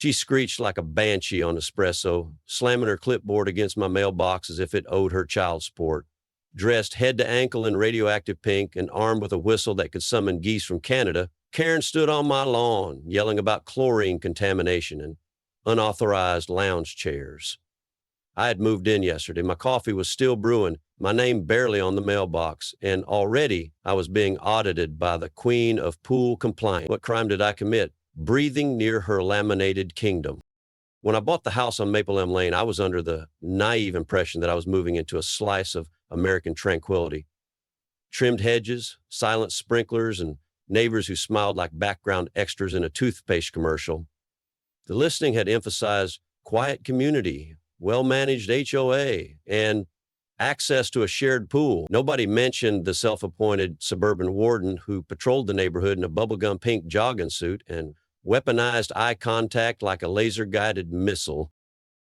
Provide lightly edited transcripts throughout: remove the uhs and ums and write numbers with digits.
She screeched like a banshee on espresso, slamming her clipboard against my mailbox as if it owed her child support. Dressed head to ankle in radioactive pink and armed with a whistle that could summon geese from Canada, Karen stood on my lawn, yelling about chlorine contamination and unauthorized lounge chairs. I had moved in yesterday. My coffee was still brewing, my name barely on the mailbox, and already I was being audited by the queen of pool compliance. What crime did I commit? Breathing near her laminated kingdom. When I bought the house on Maple Elm Lane, I was under the naive impression that I was moving into a slice of American tranquility. Trimmed hedges, silent sprinklers, and neighbors who smiled like background extras in a toothpaste commercial. The listing had emphasized quiet community, well-managed HOA, and access to a shared pool. Nobody mentioned the self-appointed suburban warden who patrolled the neighborhood in a bubblegum pink jogging suit and weaponized eye contact like a laser-guided missile.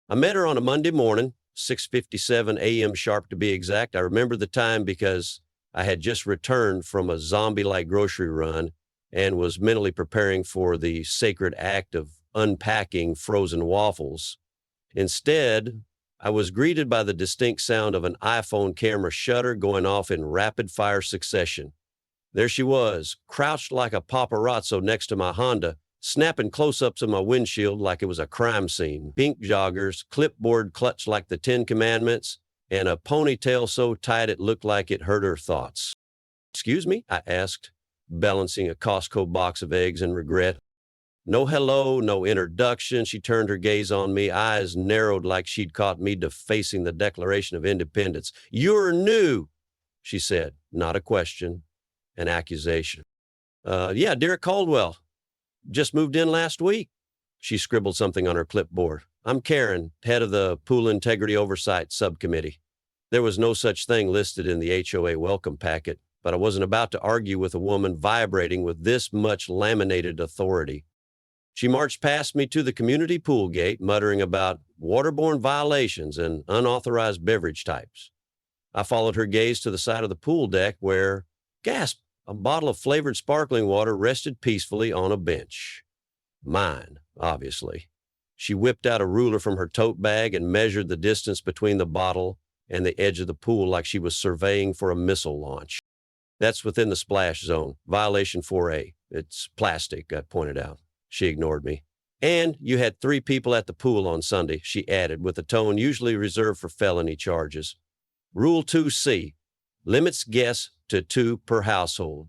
I met her on a Monday morning, 6:57 a.m. sharp to be exact. I remember the time because I had just returned from a zombie-like grocery run and was mentally preparing for the sacred act of unpacking frozen waffles. Instead, I was greeted by the distinct sound of an iPhone camera shutter going off in rapid-fire succession. There she was, crouched like a paparazzo next to my Honda, snapping close-ups of my windshield like it was a crime scene. Pink joggers, clipboard clutched like the Ten Commandments, and a ponytail so tight it looked like it hurt her thoughts. "Excuse me?" I asked, balancing a Costco box of eggs in regret. No hello, no introduction. She turned her gaze on me, eyes narrowed like she'd caught me defacing the Declaration of Independence. "You're new," she said. Not a question, an accusation. Yeah, Derek Caldwell. Just moved in last week." She scribbled something on her clipboard. "I'm Karen, head of the Pool Integrity Oversight Subcommittee." There was no such thing listed in the HOA welcome packet, but I wasn't about to argue with a woman vibrating with this much laminated authority. She marched past me to the community pool gate, muttering about waterborne violations and unauthorized beverage types. I followed her gaze to the side of the pool deck where, gasp, a bottle of flavored sparkling water rested peacefully on a bench. Mine, obviously. She whipped out a ruler from her tote bag and measured the distance between the bottle and the edge of the pool like she was surveying for a missile launch. "That's within the splash zone. Violation 4A. It's plastic," I pointed out. She ignored me. "And you had 3 people at the pool on Sunday," she added with a tone usually reserved for felony charges. "Rule 2C, limits guests to 2 per household."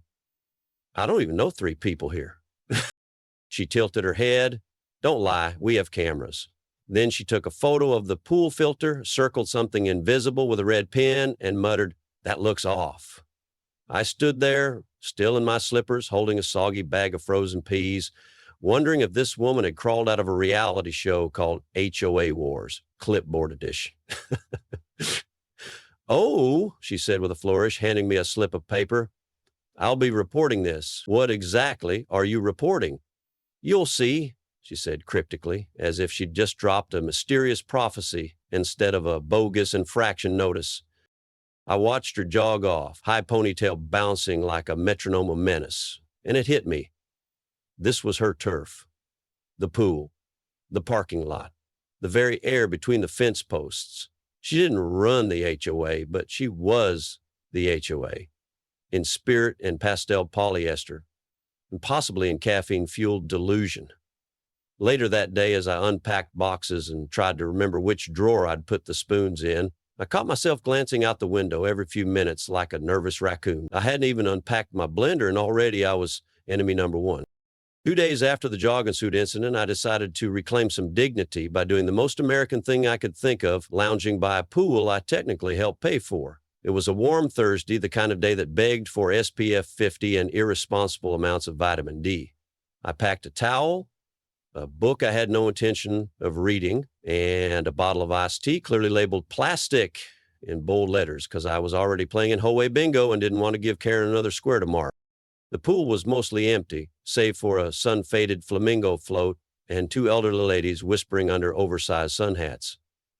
"I don't even know 3 people here." She tilted her head. "Don't lie, we have cameras." Then she took a photo of the pool filter, circled something invisible with a red pen, and muttered, "That looks off." I stood there, still in my slippers, holding a soggy bag of frozen peas, wondering if this woman had crawled out of a reality show called HOA Wars, Clipboard Edition. "Oh," she said with a flourish, handing me a slip of paper. "I'll be reporting this. What exactly are you reporting?" "You'll see," she said cryptically, as if she'd just dropped a mysterious prophecy instead of a bogus infraction notice. I watched her jog off, high ponytail bouncing like a metronome of menace, and it hit me. This was her turf. The pool, the parking lot, the very air between the fence posts. She didn't run the HOA, but she was the HOA, in spirit and pastel polyester, and possibly in caffeine-fueled delusion. Later that day, as I unpacked boxes and tried to remember which drawer I'd put the spoons in, I caught myself glancing out the window every few minutes like a nervous raccoon. I hadn't even unpacked my blender, and already I was enemy number 1. 2 days after the jogging suit incident, I decided to reclaim some dignity by doing the most American thing I could think of, lounging by a pool I technically helped pay for. It was a warm Thursday, the kind of day that begged for SPF 50 and irresponsible amounts of vitamin D. I packed a towel, a book I had no intention of reading, and a bottle of iced tea clearly labeled plastic in bold letters because I was already playing in HOA bingo and didn't want to give Karen another square to mark. The pool was mostly empty, save for a sun-faded flamingo float and 2 elderly ladies whispering under oversized sun hats.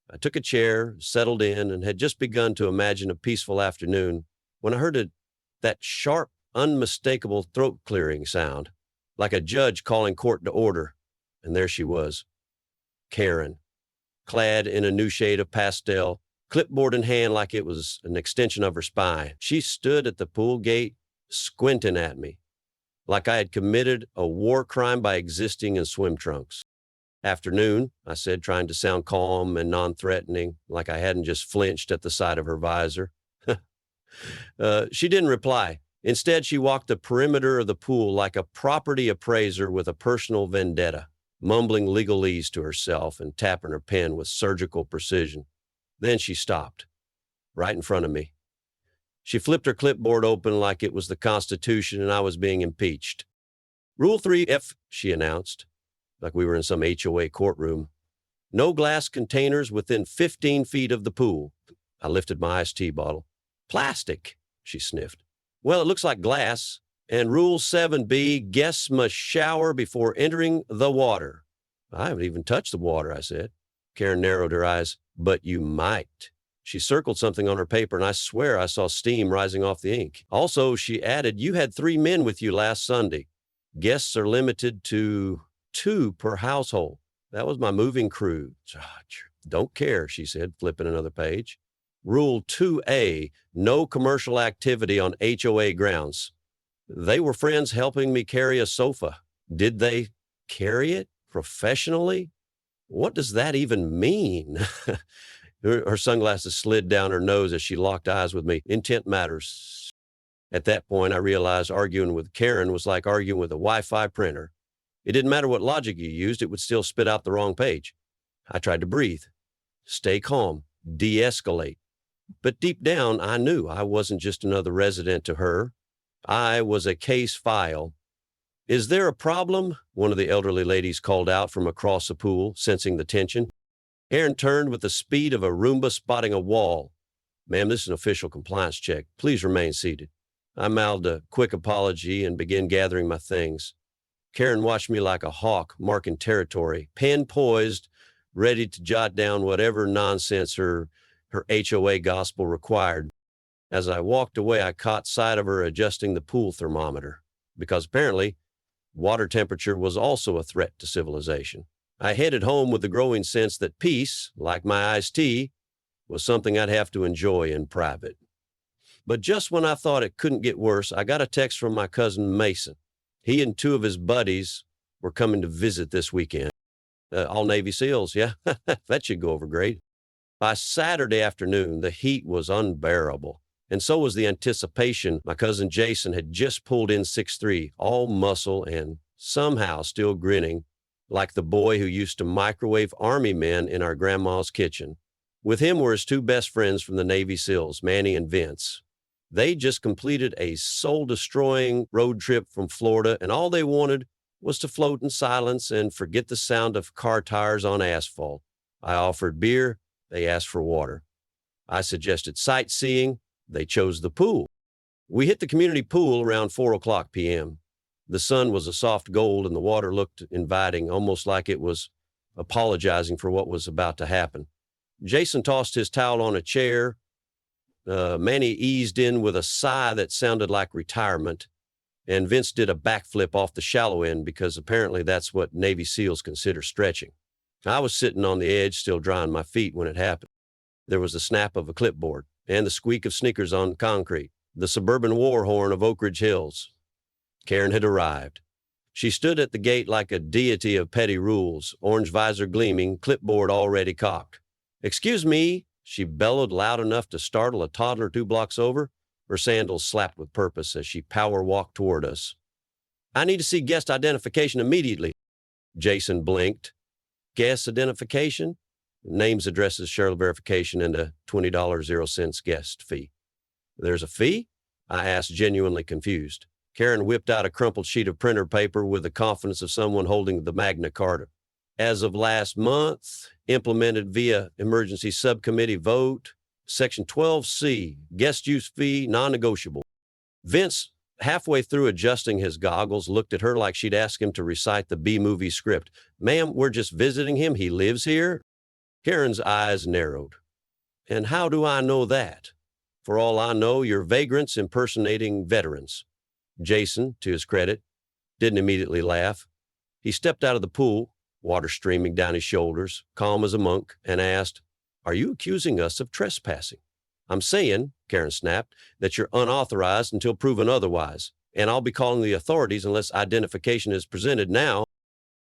I took a chair, settled in, and had just begun to imagine a peaceful afternoon when I heard that sharp, unmistakable throat-clearing sound, like a judge calling court to order. And there she was, Karen, clad in a new shade of pastel, clipboard in hand like it was an extension of her spine. She stood at the pool gate, squinting at me, like I had committed a war crime by existing in swim trunks. Afternoon, I said, trying to sound calm and non-threatening, like I hadn't just flinched at the sight of her visor. She didn't reply. Instead, she walked the perimeter of the pool like a property appraiser with a personal vendetta, mumbling legalese to herself and tapping her pen with surgical precision. Then she stopped, right in front of me. She flipped her clipboard open like it was the Constitution and I was being impeached. Rule 3F, she announced, like we were in some HOA courtroom. No glass containers within 15 feet of the pool. I lifted my iced tea bottle. Plastic, she sniffed. Well, it looks like glass. And Rule 7B, guests must shower before entering the water. I haven't even touched the water, I said. Karen narrowed her eyes. But you might. She circled something on her paper, and I swear I saw steam rising off the ink. Also, she added, you had 3 men with you last Sunday. Guests are limited to 2 per household. That was my moving crew. Don't care, she said, flipping another page. Rule 2A, no commercial activity on HOA grounds. They were friends helping me carry a sofa. Did they carry it professionally? What does that even mean? Her sunglasses slid down her nose as she locked eyes with me. Intent matters. At that point, I realized arguing with Karen was like arguing with a Wi-Fi printer. It didn't matter what logic you used, it would still spit out the wrong page. I tried to breathe, stay calm, de-escalate. But deep down, I knew I wasn't just another resident to her. I was a case file. Is there a problem? One of the elderly ladies called out from across the pool, sensing the tension. Karen turned with the speed of a Roomba spotting a wall. Ma'am, this is an official compliance check. Please remain seated. I mouthed a quick apology and began gathering my things. Karen watched me like a hawk, marking territory, pen poised, ready to jot down whatever nonsense her HOA gospel required. As I walked away, I caught sight of her adjusting the pool thermometer, because apparently water temperature was also a threat to civilization. I headed home with the growing sense that peace, like my iced tea, was something I'd have to enjoy in private. But just when I thought it couldn't get worse, I got a text from my cousin Mason. He and 2 of his buddies were coming to visit this weekend. All Navy SEALs, yeah, that should go over great. By Saturday afternoon, the heat was unbearable, and so was the anticipation. My cousin Jason had just pulled in 6'3", all muscle and somehow still grinning, like the boy who used to microwave Army men in our grandma's kitchen. With him were his 2 best friends from the Navy SEALs, Manny and Vince. They just completed a soul-destroying road trip from Florida, and all they wanted was to float in silence and forget the sound of car tires on asphalt. I offered beer. They asked for water. I suggested sightseeing. They chose the pool. We hit the community pool around 4:00 p.m. The sun was a soft gold and the water looked inviting, almost like it was apologizing for what was about to happen. Jason tossed his towel on a chair. Manny eased in with a sigh that sounded like retirement, and Vince did a backflip off the shallow end because apparently that's what Navy SEALs consider stretching. I was sitting on the edge, still drying my feet when it happened. There was the snap of a clipboard and the squeak of sneakers on concrete, the suburban war horn of Oak Ridge Hills. Karen had arrived. She stood at the gate like a deity of petty rules, orange visor gleaming, clipboard already cocked. "Excuse me," she bellowed loud enough to startle a toddler 2 blocks over. Her sandals slapped with purpose as she power walked toward us. "I need to see guest identification immediately." Jason blinked. Guest identification? Names, addresses, share verification, and a $20.00 guest fee. "There's a fee?" I asked, genuinely confused. Karen whipped out a crumpled sheet of printer paper with the confidence of someone holding the Magna Carta. "As of last month, implemented via emergency subcommittee vote, Section 12C, guest use fee, non-negotiable." Vince, halfway through adjusting his goggles, looked at her like she'd asked him to recite the B-movie script. "Ma'am, we're just visiting him. He lives here." Karen's eyes narrowed. "And how do I know that? For all I know, you're vagrants impersonating veterans." Jason, to his credit, didn't immediately laugh. He stepped out of the pool, water streaming down his shoulders, calm as a monk, and asked, "Are you accusing us of trespassing?" "I'm saying," Karen snapped, "that you're unauthorized until proven otherwise, and I'll be calling the authorities unless identification is presented now."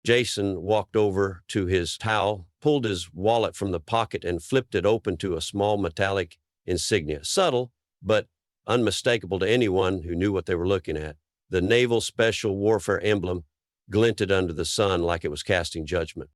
Jason walked over to his towel, pulled his wallet from the pocket, and flipped it open to a small metallic insignia. Subtle, but unmistakable to anyone who knew what they were looking at. The Naval Special Warfare emblem glinted under the sun like it was casting judgment.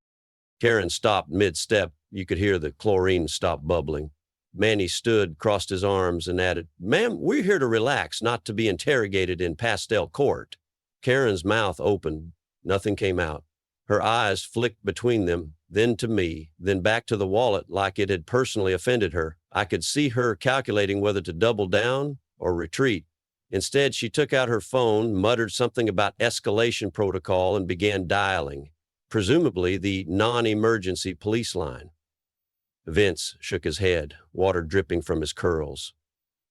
Karen stopped mid-step. You could hear the chlorine stop bubbling. Manny stood, crossed his arms, and added, "Ma'am, we're here to relax, not to be interrogated in pastel court." Karen's mouth opened. Nothing came out. Her eyes flicked between them, then to me, then back to the wallet like it had personally offended her. I could see her calculating whether to double down or retreat. Instead, she took out her phone, muttered something about escalation protocol, and began dialing, presumably the non-emergency police line. Vince shook his head, water dripping from his curls.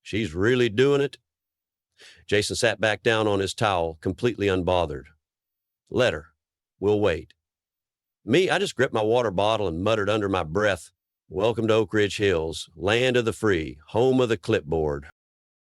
"She's really doing it?" Jason sat back down on his towel, completely unbothered. "Let her. We'll wait." Me, I just gripped my water bottle and muttered under my breath, "Welcome to Oak Ridge Hills, land of the free, home of the clipboard."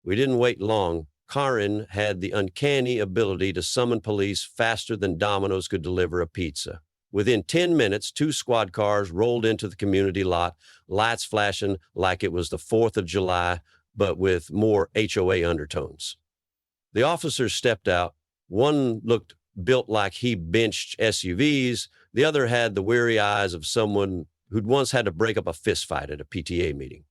We didn't wait long. Karen had the uncanny ability to summon police faster than Domino's could deliver a pizza. Within 10 minutes, 2 squad cars rolled into the community lot, lights flashing like it was the 4th of July, but with more HOA undertones. The officers stepped out. One looked built like he benched SUVs. The other had the weary eyes of someone who'd once had to break up a fistfight at a PTA meeting.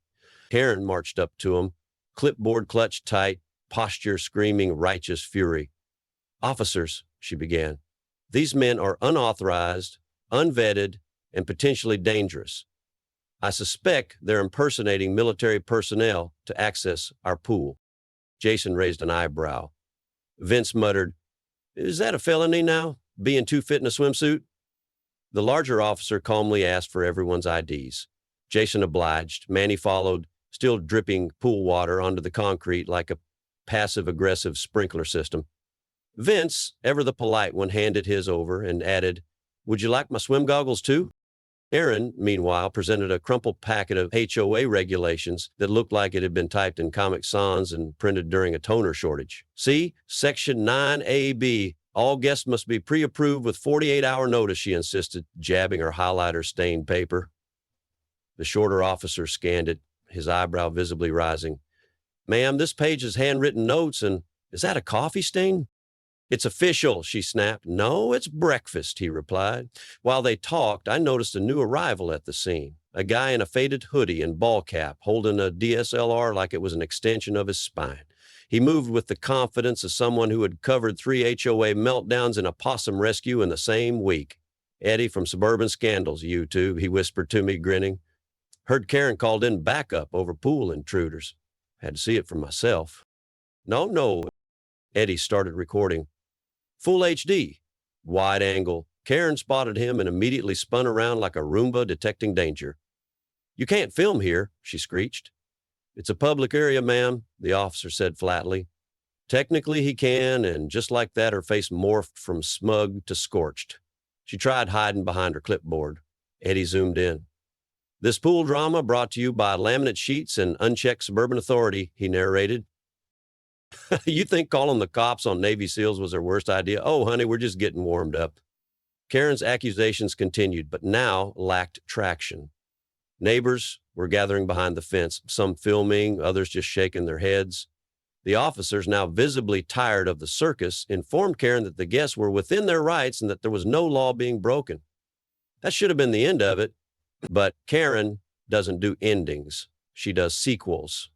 Karen marched up to him, clipboard clutched tight, posture screaming righteous fury. "Officers," she began, "these men are unauthorized, unvetted, and potentially dangerous. I suspect they're impersonating military personnel to access our pool." Jason raised an eyebrow. Vince muttered, "Is that a felony now, being too fit in a swimsuit?" The larger officer calmly asked for everyone's IDs. Jason obliged. Manny followed, still dripping pool water onto the concrete like a passive-aggressive sprinkler system. Vince, ever the polite one, handed his over and added, "Would you like my swim goggles too?" Aaron, meanwhile, presented a crumpled packet of HOA regulations that looked like it had been typed in Comic Sans and printed during a toner shortage. "See, Section 9AB, all guests must be pre-approved with 48-hour notice," she insisted, jabbing her highlighter-stained paper. The shorter officer scanned it, his eyebrow visibly rising. "Ma'am, this page is handwritten notes, and is that a coffee stain?" "It's official," she snapped. "No, it's breakfast," he replied. While they talked, I noticed a new arrival at the scene, a guy in a faded hoodie and ball cap, holding a DSLR like it was an extension of his spine. He moved with the confidence of someone who had covered 3 HOA meltdowns and a possum rescue in the same week. "Eddie from Suburban Scandals, you two," he whispered to me, grinning. "Heard Karen called in backup over pool intruders. Had to see it for myself." No, Eddie started recording. Full HD, wide angle. Karen spotted him and immediately spun around like a Roomba detecting danger. "You can't film here," she screeched. "It's a public area, ma'am," the officer said flatly. Technically he can, and just like that, her face morphed from smug to scorched. She tried hiding behind her clipboard. Eddie zoomed in. "This pool drama brought to you by laminate sheets and unchecked suburban authority," he narrated. "You think calling the cops on Navy SEALs was their worst idea? Oh, honey, we're just getting warmed up." Karen's accusations continued, but now lacked traction. Neighbors were gathering behind the fence, some filming, others just shaking their heads. The officers, now visibly tired of the circus, informed Karen that the guests were within their rights and that there was no law being broken. That should have been the end of it, but Karen doesn't do endings. She does sequels.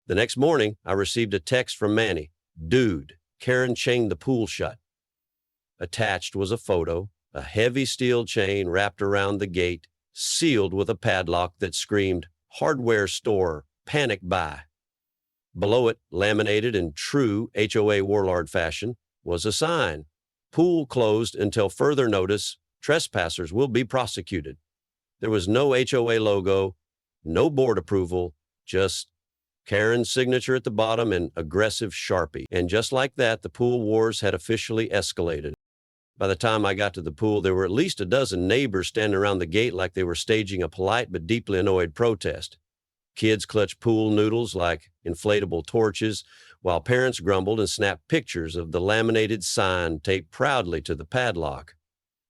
The next morning, I received a text from Manny. "Dude, Karen chained the pool shut." Attached was a photo, a heavy steel chain wrapped around the gate, sealed with a padlock that screamed, "Hardware store, panic buy." Below it, laminated in true HOA warlord fashion, was a sign. "Pool closed until further notice. Trespassers will be prosecuted." There was no HOA logo, no board approval, just Karen's signature at the bottom and aggressive Sharpie. And just like that, the pool wars had officially escalated. By the time I got to the pool, there were at least a dozen neighbors standing around the gate like they were staging a polite but deeply annoyed protest. Kids clutched pool noodles like inflatable torches, while parents grumbled and snapped pictures of the laminated sign taped proudly to the padlock.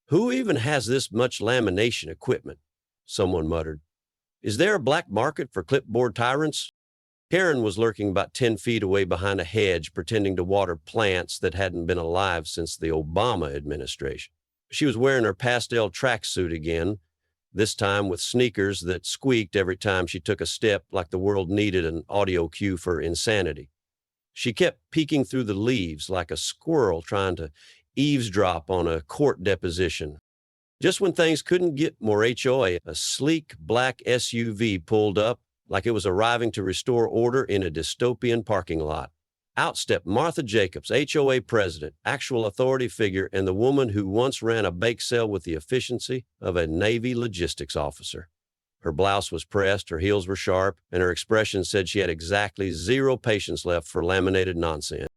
"Who even has this much lamination equipment?" someone muttered. "Is there a black market for clipboard tyrants?" Karen was lurking about 10 feet away behind a hedge, pretending to water plants that hadn't been alive since the Obama administration. She was wearing her pastel tracksuit again, this time with sneakers that squeaked every time she took a step, like the world needed an audio cue for insanity. She kept peeking through the leaves like a squirrel trying to eavesdrop on a court deposition. Just when things couldn't get more HOA, a sleek black SUV pulled up like it was arriving to restore order in a dystopian parking lot. Out stepped Martha Jacobs, HOA president, actual authority figure, and the woman who once ran a bake sale with the efficiency of a Navy logistics officer. Her blouse was pressed, her heels were sharp, and her expression said she had exactly zero patience left for laminated nonsense.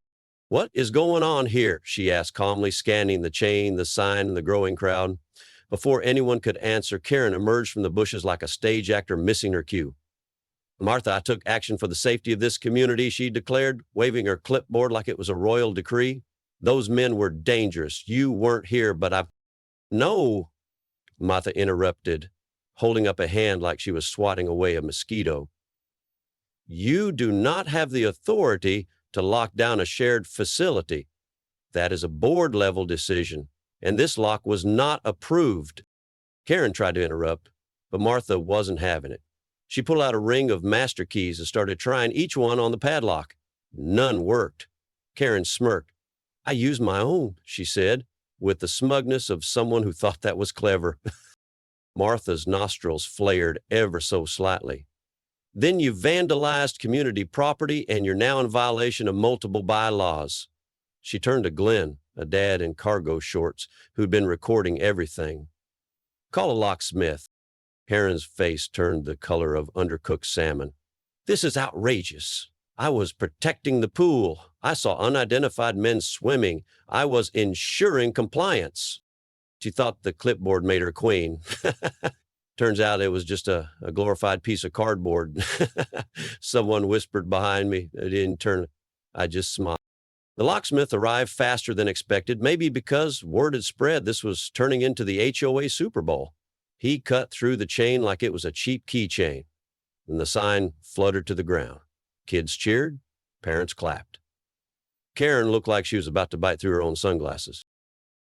"What is going on here?" she asked calmly, scanning the chain, the sign, and the growing crowd. Before anyone could answer, Karen emerged from the bushes like a stage actor missing her cue. "Martha, I took action for the safety of this community," she declared, waving her clipboard like it was a royal decree. "Those men were dangerous. You weren't here, but I've—" "No," Martha interrupted, holding up a hand like she was swatting away a mosquito. "You do not have the authority to lock down a shared facility. That is a board-level decision, and this lock was not approved." Karen tried to interrupt, but Martha wasn't having it. She pulled out a ring of master keys and started trying each one on the padlock. None worked. Karen smirked. "I used my own," she said, with the smugness of someone who thought that was clever. Martha's nostrils flared ever so slightly. "Then you vandalized community property, and you're now in violation of multiple bylaws." She turned to Glenn, a dad in cargo shorts, who'd been recording everything. "Call a locksmith." Karen's face turned the color of undercooked salmon. "This is outrageous. I was protecting the pool. I saw unidentified men swimming. I was ensuring compliance." She thought the clipboard made her queen. Turns out it was just a glorified piece of cardboard. Someone whispered behind me. I didn't turn. I just smiled. The locksmith arrived faster than expected, maybe because word had spread this was turning into the HOA Super Bowl. He cut through the chain like it was a cheap keychain, and the sign fluttered to the ground. Kids cheered, parents clapped. Karen looked like she was about to bite through her own sunglasses.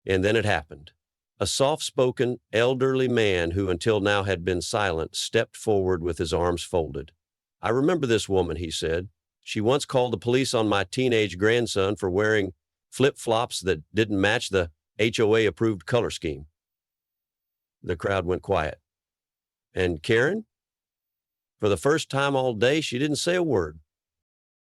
And then it happened. A soft-spoken, elderly man who until now had been silent stepped forward with his arms folded. "I remember this woman," he said. "She once called the police on my teenage grandson for wearing flip-flops that didn't match the HOA-approved color scheme." The crowd went quiet. And Karen? For the first time all day, she didn't say a word.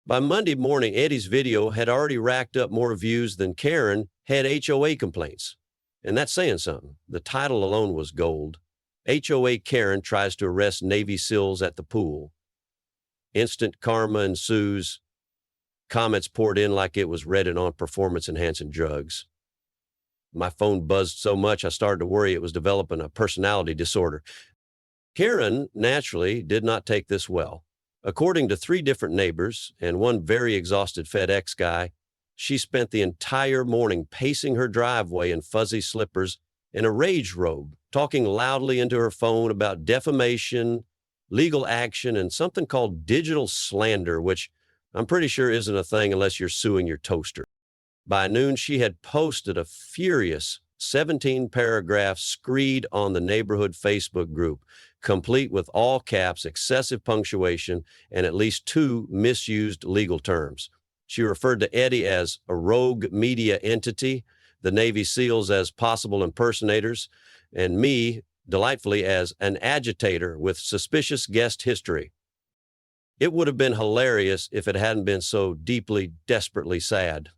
By Monday morning, Eddie's video had already racked up more views than Karen had HOA complaints. And that's saying something. The title alone was gold. HOA Karen tries to arrest Navy SEALs at the pool. Instant karma ensues. Comments poured in like it was Reddit on performance-enhancing drugs. My phone buzzed so much I started to worry it was developing a personality disorder. Karen, naturally, did not take this well. According to 3 different neighbors and one very exhausted FedEx guy, she spent the entire morning pacing her driveway in fuzzy slippers in a rage robe, talking loudly into her phone about defamation, legal action, and something called digital slander, which I'm pretty sure isn't a thing unless you're suing your toaster. By noon, she had posted a furious 17-paragraph screed on the neighborhood Facebook group, complete with all caps, excessive punctuation, and at least 2 misused legal terms. She referred to Eddie as a rogue media entity, the Navy SEALs as possible impersonators, and me, delightfully, as an agitator with suspicious guest history. It would have been hilarious if it hadn't been so deeply, desperately sad.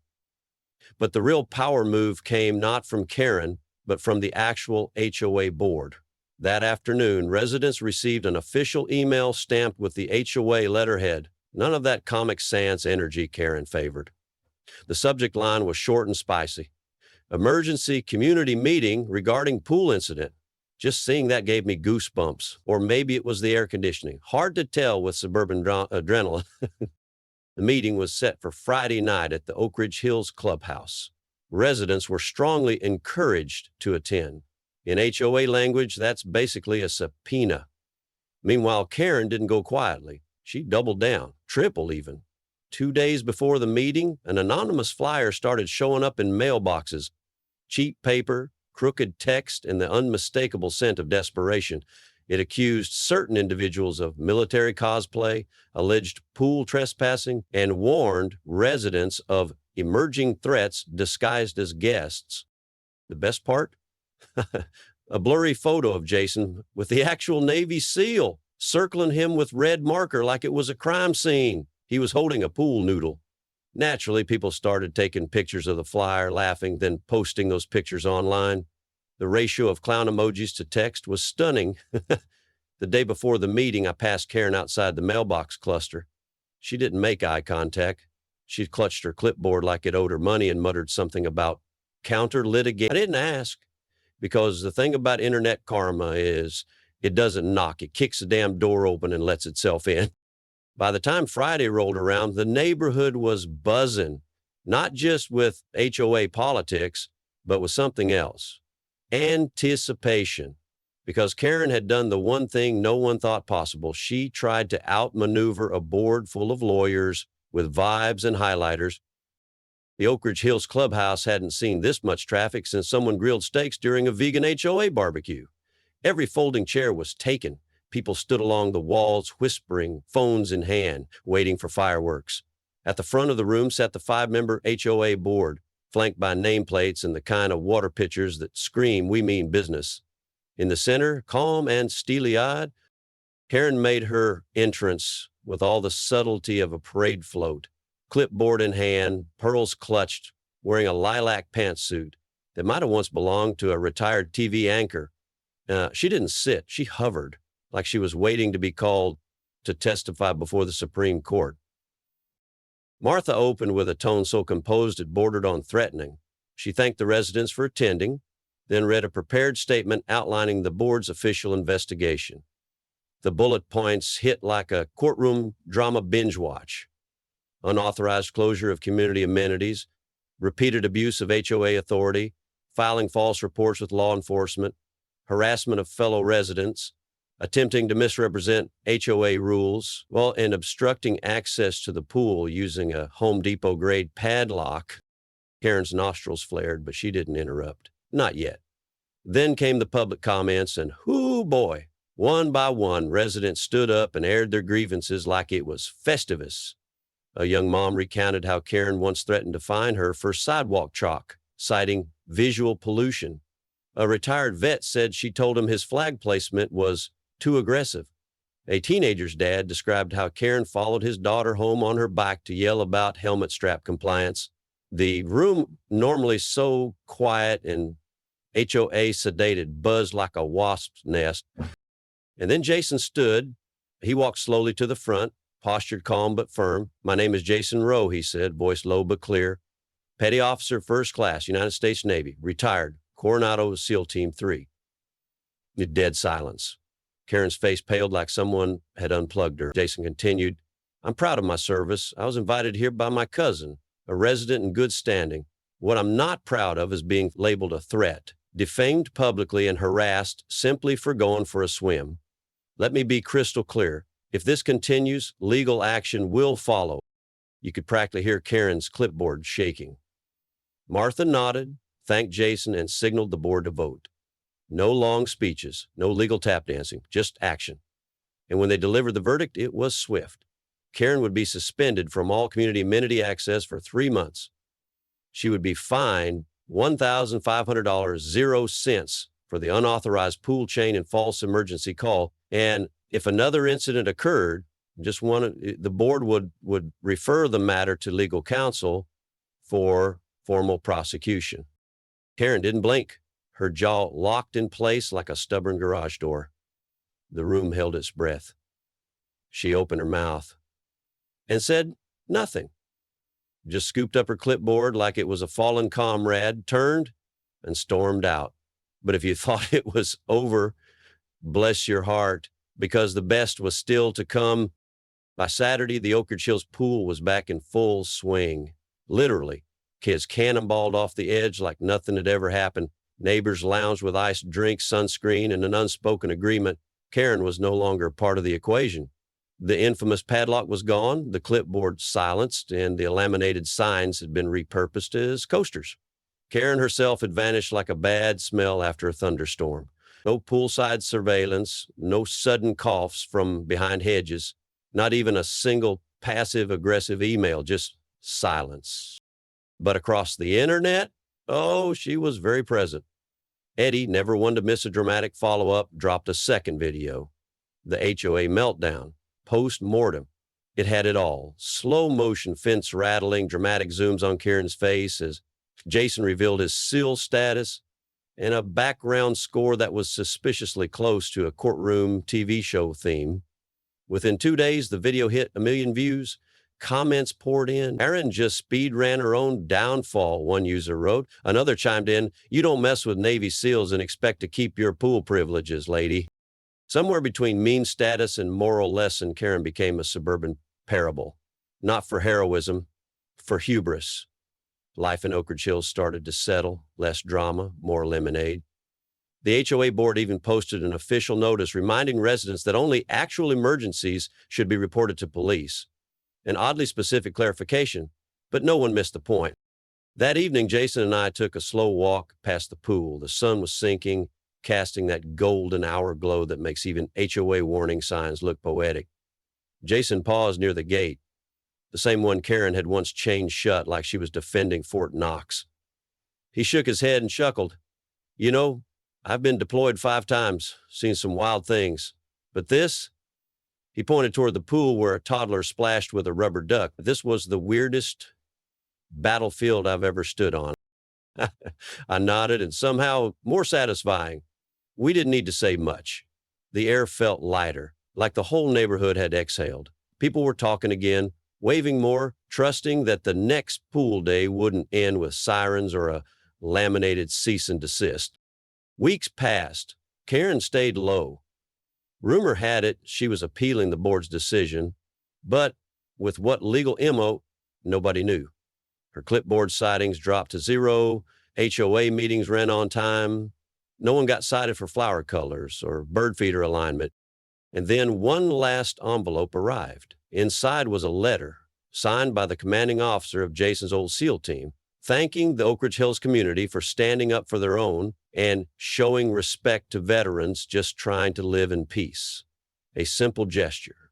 But the real power move came not from Karen, but from the actual HOA board. That afternoon, residents received an official email stamped with the HOA letterhead. None of that Comic Sans energy Karen favored. The subject line was short and spicy. Emergency community meeting regarding pool incident. Just seeing that gave me goosebumps. Or maybe it was the air conditioning. Hard to tell with suburban adrenaline. The meeting was set for Friday night at the Oak Ridge Hills Clubhouse. Residents were strongly encouraged to attend. In HOA language, that's basically a subpoena. Meanwhile, Karen didn't go quietly. She doubled down, triple even. 2 days before the meeting, an anonymous flyer started showing up in mailboxes. Cheap paper, crooked text, and the unmistakable scent of desperation. It accused certain individuals of military cosplay, alleged pool trespassing, and warned residents of emerging threats disguised as guests. The best part? A blurry photo of Jason with the actual Navy SEAL circling him with red marker like it was a crime scene. He was holding a pool noodle. Naturally, people started taking pictures of the flyer, laughing, then posting those pictures online. The ratio of clown emojis to text was stunning. The day before the meeting, I passed Karen outside the mailbox cluster. She didn't make eye contact. She clutched her clipboard like it owed her money and muttered something about counter litigation. I didn't ask, because the thing about internet karma is it doesn't knock. It kicks the damn door open and lets itself in. By the time Friday rolled around, the neighborhood was buzzing, not just with HOA politics, but with something else. Anticipation. Because Karen had done the one thing no one thought possible. She tried to outmaneuver a board full of lawyers with vibes and highlighters. The Oak Ridge Hills Clubhouse hadn't seen this much traffic since someone grilled steaks during a vegan HOA barbecue. Every folding chair was taken. People stood along the walls, whispering, phones in hand, waiting for fireworks. At the front of the room sat the 5-member HOA board, flanked by nameplates and the kind of water pitchers that scream, "We mean business." In the center, calm and steely-eyed, Karen made her entrance with all the subtlety of a parade float, clipboard in hand, pearls clutched, wearing a lilac pantsuit that might have once belonged to a retired TV anchor. She didn't sit, she hovered, like she was waiting to be called to testify before the Supreme Court. Martha opened with a tone so composed it bordered on threatening. She thanked the residents for attending, then read a prepared statement outlining the board's official investigation. The bullet points hit like a courtroom drama binge watch. Unauthorized closure of community amenities, repeated abuse of HOA authority, filing false reports with law enforcement, harassment of fellow residents, attempting to misrepresent HOA rules, and obstructing access to the pool using a Home Depot-grade padlock. Karen's nostrils flared, but she didn't interrupt. Not yet. Then came the public comments, and whoo boy, one by one, residents stood up and aired their grievances like it was Festivus. A young mom recounted how Karen once threatened to fine her for sidewalk chalk, citing visual pollution. A retired vet said she told him his flag placement was too aggressive. A teenager's dad described how Karen followed his daughter home on her bike to yell about helmet strap compliance. The room, normally so quiet and HOA sedated, buzzed like a wasp's nest. And then Jason stood. He walked slowly to the front, postured calm but firm. "My name is Jason Rowe," he said, voice low but clear. "Petty Officer, First Class, United States Navy, retired, Coronado SEAL Team 3. A dead silence. Karen's face paled like someone had unplugged her. Jason continued, "I'm proud of my service. I was invited here by my cousin, a resident in good standing. What I'm not proud of is being labeled a threat, defamed publicly, and harassed simply for going for a swim. Let me be crystal clear. If this continues, legal action will follow." You could practically hear Karen's clipboard shaking. Martha nodded, thanked Jason, and signaled the board to vote. No long speeches, no legal tap dancing, just action. And when they delivered the verdict, it was swift. Karen would be suspended from all community amenity access for 3 months. She would be fined $1,500, 0 cents, for the unauthorized pool chain and false emergency call. And if another incident occurred, the board would refer the matter to legal counsel for formal prosecution. Karen didn't blink. Her jaw locked in place like a stubborn garage door. The room held its breath. She opened her mouth and said nothing. Just scooped up her clipboard like it was a fallen comrade, turned, and stormed out. But if you thought it was over, bless your heart, because the best was still to come. By Saturday, the Oak Ridge Hills pool was back in full swing. Literally, kids cannonballed off the edge like nothing had ever happened. Neighbors lounged with iced drinks, sunscreen, and an unspoken agreement. Karen was no longer part of the equation. The infamous padlock was gone, the clipboard silenced, and the laminated signs had been repurposed as coasters. Karen herself had vanished like a bad smell after a thunderstorm. No poolside surveillance, no sudden coughs from behind hedges, not even a single passive-aggressive email, just silence. But across the internet, oh, she was very present. Eddie, never one to miss a dramatic follow-up, dropped a second video. The HOA meltdown, post-mortem. It had it all. Slow-motion fence rattling, dramatic zooms on Karen's face as Jason revealed his SEAL status, and a background score that was suspiciously close to a courtroom TV show theme. Within 2 days, the video hit 1 million views. Comments poured in. Karen just speed ran her own downfall, one user wrote. Another chimed in, "You don't mess with Navy SEALs and expect to keep your pool privileges, lady." Somewhere between mean status and moral lesson, Karen became a suburban parable. Not for heroism, for hubris. Life in Oak Ridge Hills started to settle, less drama, more lemonade. The HOA board even posted an official notice reminding residents that only actual emergencies should be reported to police. An oddly specific clarification, but no one missed the point. That evening, Jason and I took a slow walk past the pool. The sun was sinking, casting that golden hour glow that makes even HOA warning signs look poetic. Jason paused near the gate, the same one Karen had once chained shut like she was defending Fort Knox. He shook his head and chuckled. "You know, I've been deployed 5 times, seen some wild things, but this," he pointed toward the pool where a toddler splashed with a rubber duck, "this was the weirdest battlefield I've ever stood on." I nodded, and somehow more satisfying. We didn't need to say much. The air felt lighter, like the whole neighborhood had exhaled. People were talking again, waving more, trusting that the next pool day wouldn't end with sirens or a laminated cease and desist. Weeks passed. Karen stayed low. Rumor had it she was appealing the board's decision, but with what legal ammo, nobody knew. Her clipboard sightings dropped to 0, HOA meetings ran on time, no one got cited for flower colors or bird feeder alignment. And then one last envelope arrived. Inside was a letter, signed by the commanding officer of Jason's old SEAL team, thanking the Oak Ridge Hills community for standing up for their own and showing respect to veterans just trying to live in peace. A simple gesture,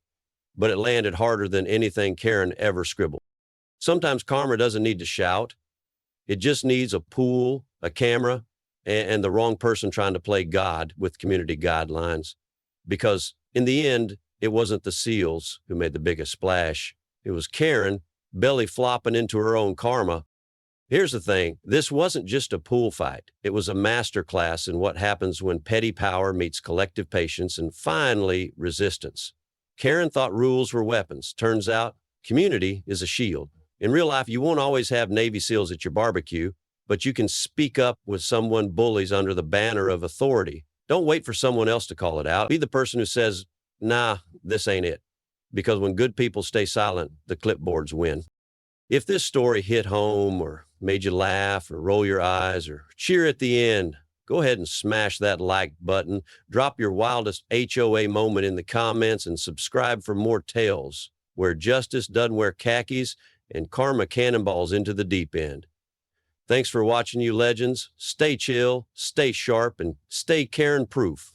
but it landed harder than anything Karen ever scribbled. Sometimes karma doesn't need to shout. It just needs a pool, a camera, and the wrong person trying to play God with community guidelines. Because in the end, it wasn't the SEALs who made the biggest splash. It was Karen belly flopping into her own karma. Here's the thing, this wasn't just a pool fight. It was a masterclass in what happens when petty power meets collective patience and finally resistance. Karen thought rules were weapons. Turns out community is a shield. In real life, you won't always have Navy SEALs at your barbecue, but you can speak up when someone bullies under the banner of authority. Don't wait for someone else to call it out. Be the person who says, "Nah, this ain't it." Because when good people stay silent, the clipboards win. If this story hit home or made you laugh or roll your eyes or cheer at the end, go ahead and smash that like button. Drop your wildest HOA moment in the comments and subscribe for more tales where justice doesn't wear khakis and karma cannonballs into the deep end. Thanks for watching, you legends. Stay chill, stay sharp, and stay Karen-proof.